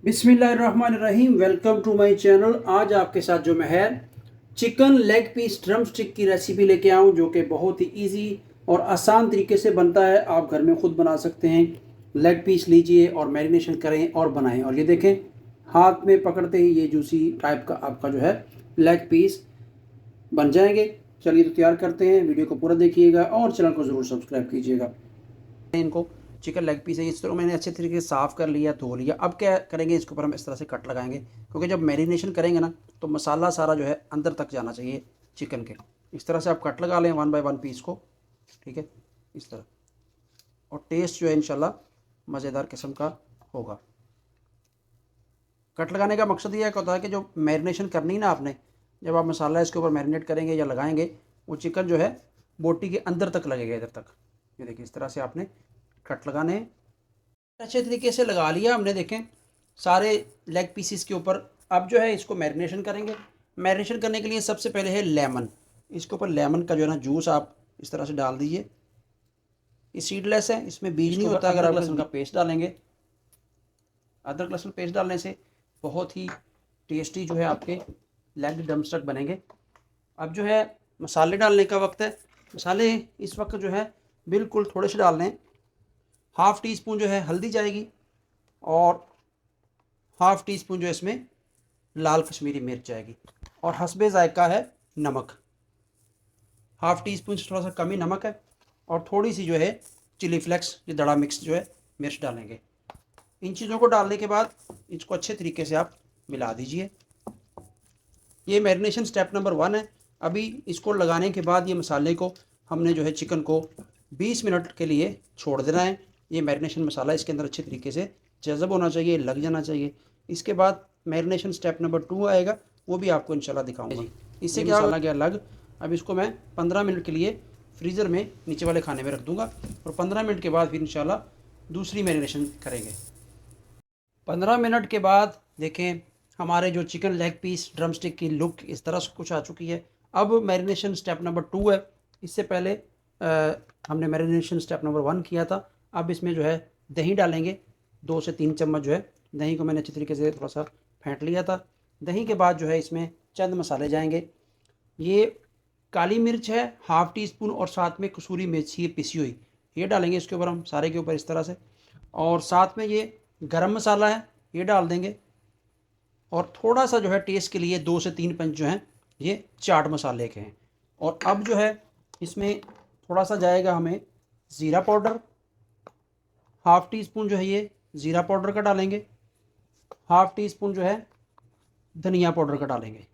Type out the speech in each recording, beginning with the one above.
बिस्मिल्लाहिर्रहमानिर्रहीम। Welcome to my channel. आज आपके साथ जो मैं है chicken leg piece drumstick की रेसिपी लेके आऊँ, जो कि बहुत ही इजी और आसान तरीके से बनता है। आप घर में खुद बना सकते हैं। लेग पीस लीजिए और मैरिनेशन करें और बनाएं। और ये देखें, हाथ में पकड़ते ही ये जूसी टाइप का आपका जो है लेग पीस बन जाएंगे। चलिए तो तैयार करते हैं। वीडियो को पूरा देखिएगा और चैनल को ज़रूर सब्सक्राइब कीजिएगा। इनको चिकन लेग पीस है, इस तरह मैंने अच्छे तरीके से साफ़ कर लिया, धो लिया। अब क्या करेंगे, इसके ऊपर हम इस तरह से कट लगाएंगे, क्योंकि जब मैरिनेशन करेंगे ना तो मसाला सारा जो है अंदर तक जाना चाहिए चिकन के। इस तरह से आप कट लगा लें 1 बाय 1 पीस को, ठीक है, इस तरह। और टेस्ट जो है इंशाल्लाह मज़ेदार किस्म का होगा। कट लगाने का मकसद ये होता है कि जो मैरिनेशन करनी है ना आपने, जब आप मसाला इसके ऊपर मैरिनेट करेंगे या लगाएंगे, वो चिकन जो है बोटी के अंदर तक लगेगा, इधर तक। ये देखिए, इस तरह से आपने कट लगाने हैं। अच्छे तरीके से लगा लिया हमने, देखें, सारे लेग पीसीस के ऊपर। अब जो है इसको मैरिनेशन करेंगे। मैरिनेशन करने के लिए सबसे पहले है लेमन। इसके ऊपर लेमन का जो है ना जूस आप इस तरह से डाल दीजिए। ये सीडलेस है, इसमें बीज नहीं होता। अगर आप लहसुन का पेस्ट डालेंगे, अदरक लहसुन पेस्ट डालने से बहुत ही टेस्टी जो है आपके लेग ड्रम स्टिक बनेंगे। अब जो है मसाले डालने का वक्त है। मसाले इस वक्त जो है बिल्कुल थोड़े से डालने हैं। हाफ़ टी स्पून जो है हल्दी जाएगी, और हाफ़ टी स्पून जो है इसमें लाल कश्मीरी मिर्च जाएगी, और हस्बे ज़ायका है नमक। हाफ़ टी स्पून से थोड़ा सा कम ही नमक है, और थोड़ी सी जो है चिली फ्लेक्स, ये दड़ा मिक्स जो है मिर्च डालेंगे। इन चीज़ों को डालने के बाद इसको अच्छे तरीके से आप मिला दीजिए। ये मैरिनेशन स्टेप नंबर 1 है। अभी इसको लगाने के बाद ये मसाले को हमने जो है चिकन को 20 मिनट के लिए छोड़ देना है। ये मैरिनेशन मसाला इसके अंदर अच्छे तरीके से जज़ब होना चाहिए, लग जाना चाहिए। इसके बाद मैरिनेशन स्टेप नंबर 2 आएगा, वो भी आपको इंशाल्लाह दिखाऊंगा। इससे क्या मसाला गया लग। अब इसको मैं 15 मिनट के लिए फ्रीज़र में नीचे वाले खाने में रख दूँगा, और 15 मिनट के बाद फिर इंशाल्लाह दूसरी मैरिनेशन करेंगे। 15 मिनट के बाद देखें, हमारे जो chicken leg piece drumstick की लुक इस तरह से कुछ आ चुकी है। अब मैरिनेशन स्टेप नंबर 2 है। इससे पहले हमने मैरिनेशन स्टेप नंबर 1 किया था। अब इसमें जो है दही डालेंगे। 2 से 3 चम्मच जो है दही को मैंने अच्छी तरीके से थोड़ा सा फेंट लिया था। दही के बाद जो है इसमें चंद मसाले जाएंगे। ये काली मिर्च है हाफ़ टी स्पून, और साथ में कसूरी मेथी पिसी हुई, ये डालेंगे इसके ऊपर हम, सारे के ऊपर इस तरह से। और साथ में ये गरम मसाला है, ये डाल देंगे। और थोड़ा सा जो है टेस्ट के लिए 2 से 3 पंच जो हैं ये चाट मसाले के हैं। और अब जो है इसमें थोड़ा सा जाएगा हमें ज़ीरा पाउडर। हाफ़ टी स्पून जो है ये ज़ीरा पाउडर का डालेंगे। हाफ़ टी स्पून जो है धनिया पाउडर का डालेंगे।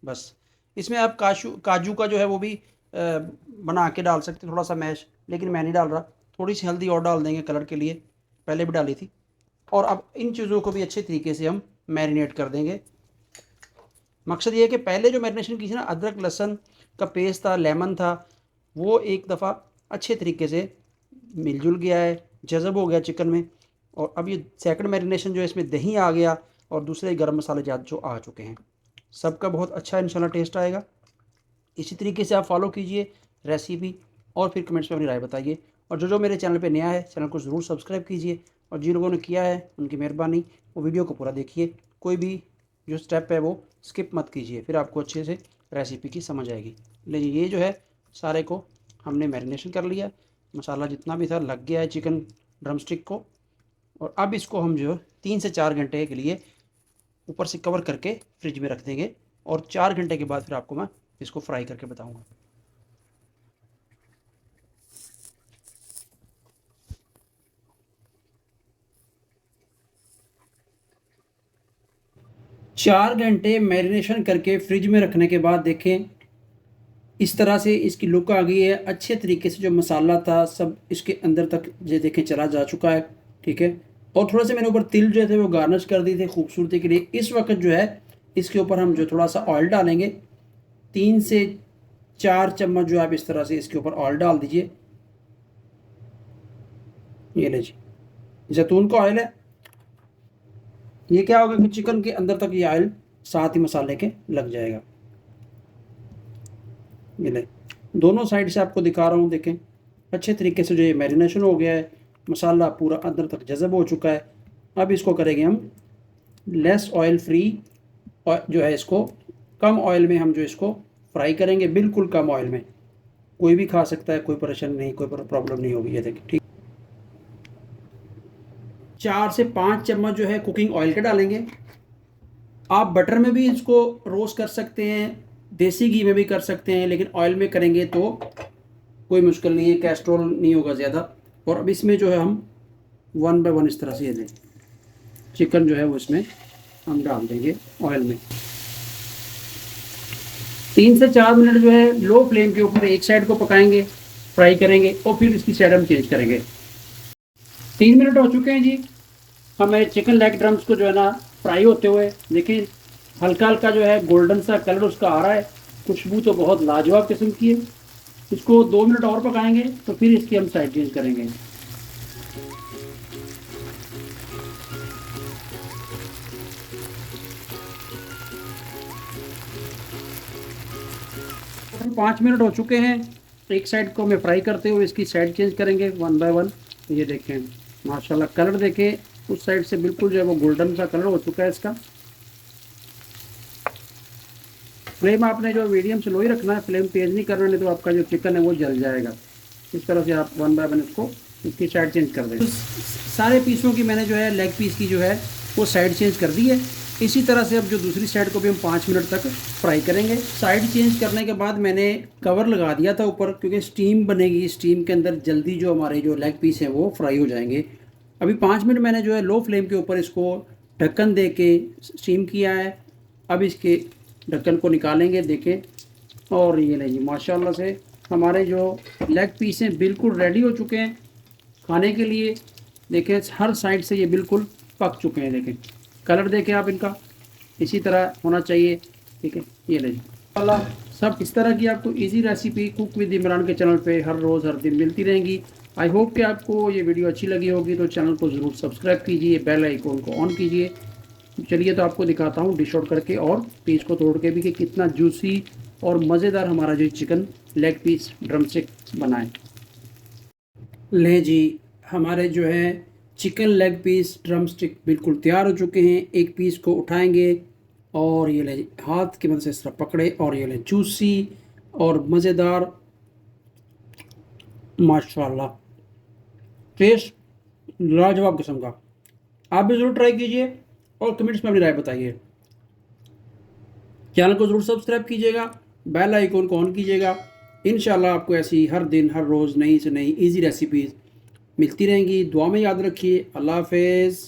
बस इसमें आप काजू का जो है वो भी बना के डाल सकते, थोड़ा सा मैश, लेकिन मैं नहीं डाल रहा। थोड़ी सी हल्दी और डाल देंगे कलर के लिए, पहले भी डाली थी। और अब इन चीज़ों को भी अच्छे तरीके से हम मैरिनेट कर देंगे। मकसद ये है कि पहले जो मैरिनेशन की थी ना, अदरक लहसुन का पेस्ट था, लेमन था, वो एक दफ़ा अच्छे तरीके से मिलजुल गया है, जज़ब हो गया चिकन में। और अब ये सेकंड मैरिनेशन जो है, इसमें दही आ गया और दूसरे गर्म मसाले जात जो आ चुके हैं। सबका बहुत अच्छा इंशाल्लाह टेस्ट आएगा। इसी तरीके से आप फॉलो कीजिए रेसिपी, और फिर कमेंट्स में अपनी राय बताइए। और जो मेरे चैनल पे नया है, चैनल को ज़रूर सब्सक्राइब कीजिए, और जिन लोगों ने किया है उनकी मेहरबानी, वो वीडियो को पूरा देखिए। कोई भी जो स्टेप है वो स्किप मत कीजिए, फिर आपको अच्छे से रेसिपी की समझ आएगी। लेकिन ये जो है सारे को हमने मैरिनेशन कर लिया, मसाला जितना भी था लग गया है चिकन ड्रम स्टिक को। और अब इसको हम जो 3 से 4 घंटे के लिए ऊपर से कवर करके फ्रिज में रख देंगे, और 4 घंटे के बाद फिर आपको मैं इसको फ्राई करके बताऊँगा। 4 घंटे मैरिनेशन करके फ्रिज में रखने के बाद देखें, इस तरह से इसकी लुक आ गई है। अच्छे तरीके से जो मसाला था सब इसके अंदर तक ये देखें चला जा चुका है, ठीक है। और थोड़ा से मैंने ऊपर तिल जो थे वो गार्निश कर दी थे खूबसूरती के लिए। इस वक्त जो है इसके ऊपर हम जो थोड़ा सा ऑयल डालेंगे, 3 से 4 चम्मच जो आप इस तरह से इसके ऊपर ऑयल डाल दीजिए। ये ले जी, जैतून का ऑयल है। ये क्या होगा कि चिकन के अंदर तक ये ऑयल साथ ही मसाले के लग जाएगा। ये ले, दोनों साइड से आपको दिखा रहा हूँ, देखें अच्छे तरीके से जो ये मैरिनेशन हो गया है, मसाला पूरा अंदर तक जज़ब हो चुका है। अब इसको करेंगे हम लेस ऑयल फ्री और जो है इसको कम ऑयल में हम जो इसको फ्राई करेंगे, बिल्कुल कम ऑयल में। कोई भी खा सकता है, कोई परेशानी नहीं, कोई प्रॉब्लम नहीं होगी। ये देखिए, ठीक। 4 से 5 चम्मच जो है कुकिंग ऑयल के डालेंगे। आप बटर में भी इसको रोस्ट कर सकते हैं, देसी घी में भी कर सकते हैं, लेकिन ऑयल में करेंगे तो कोई मुश्किल नहीं है, कैस्ट्रोल नहीं होगा ज़्यादा। और अब इसमें जो है हम 1 बाय 1 इस तरह से ये दें, चिकन जो है वो इसमें हम डाल देंगे ऑयल में। 3 से 4 मिनट जो है लो फ्लेम के ऊपर एक साइड को पकाएंगे, फ्राई करेंगे, और फिर इसकी साइड हम चेंज करेंगे। 3 मिनट हो चुके हैं जी। हमें चिकन लेग ड्रम्स को जो है ना फ्राई होते हुए देखिए, हल्का हल्का जो है गोल्डन सा कलर उसका आ रहा है। खुशबू तो बहुत लाजवाब किस्म की है। इसको 2 मिनट और पकाएंगे तो फिर इसकी हम साइड चेंज करेंगे। 5 मिनट हो चुके हैं। एक साइड को हमें फ्राई करते हुए इसकी साइड चेंज करेंगे 1 बाय 1। ये देखें, माशाल्लाह कलर देखें, उस साइड से बिल्कुल जो है वो गोल्डन सा कलर हो चुका है इसका। फ्लेम आपने जो मीडियम स्लो ही रखना है, फ्लेम तेज़ नहीं करना, नहीं तो आपका जो चिकन है वो जल जाएगा। इस तरह से आप 1 बाय 1 इसको इसकी साइड चेंज कर दें। तो सारे पीसों की मैंने जो है लेग पीस की जो है वो साइड चेंज कर दी है। इसी तरह से अब जो दूसरी साइड को भी हम 5 मिनट तक फ्राई करेंगे। साइड चेंज करने के बाद मैंने कवर लगा दिया था ऊपर, क्योंकि स्टीम बनेगी, स्टीम के अंदर जल्दी जो हमारे जो लेग पीस हैं वो फ्राई हो जाएंगे। अभी 5 मिनट मैंने जो है लो फ्लेम के ऊपर इसको ढक्कन दे के स्टीम किया है। अब इसके ढक्कन को निकालेंगे, देखें, और ये नहीं, माशाल्लाह से हमारे जो लेग पीस हैं बिल्कुल रेडी हो चुके हैं खाने के लिए। देखें, हर साइड से ये बिल्कुल पक चुके हैं। देखें कलर देखें आप इनका, इसी तरह होना चाहिए। ठीक है, ये नहीं अल्लाह सब इस तरह की आपको easy recipe cook with Imran के चैनल पे हर रोज़ हर दिन मिलती रहेंगी। आई होप कि आपको ये वीडियो अच्छी लगी होगी, तो चैनल को ज़रूर सब्सक्राइब कीजिए, बेल आइकॉन को ऑन कीजिए। चलिए तो आपको दिखाता हूँ डिश आउट करके और पीस को तोड़ के भी कि कितना जूसी और मज़ेदार हमारा जो chicken leg piece drumstick बना है। ले जी, हमारे जो है chicken leg piece drumstick बिल्कुल तैयार हो चुके हैं। एक पीस को उठाएंगे और ये ले हाथ की मदद से इस तरह पकड़े, और ये ले जूसी और मज़ेदार, माशाल्लाह टेस्ट लाजवाब किस्म का। आप भी ज़रूर ट्राई कीजिए और कमेंट्स में अपनी राय बताइए। चैनल को ज़रूर सब्सक्राइब कीजिएगा, बेल आइकॉन को ऑन कीजिएगा। इंशाल्लाह आपको ऐसी हर दिन हर रोज़ नई से नई इजी रेसिपीज़ मिलती रहेंगी। दुआ में याद रखिए। अल्लाह हाफ़िज़।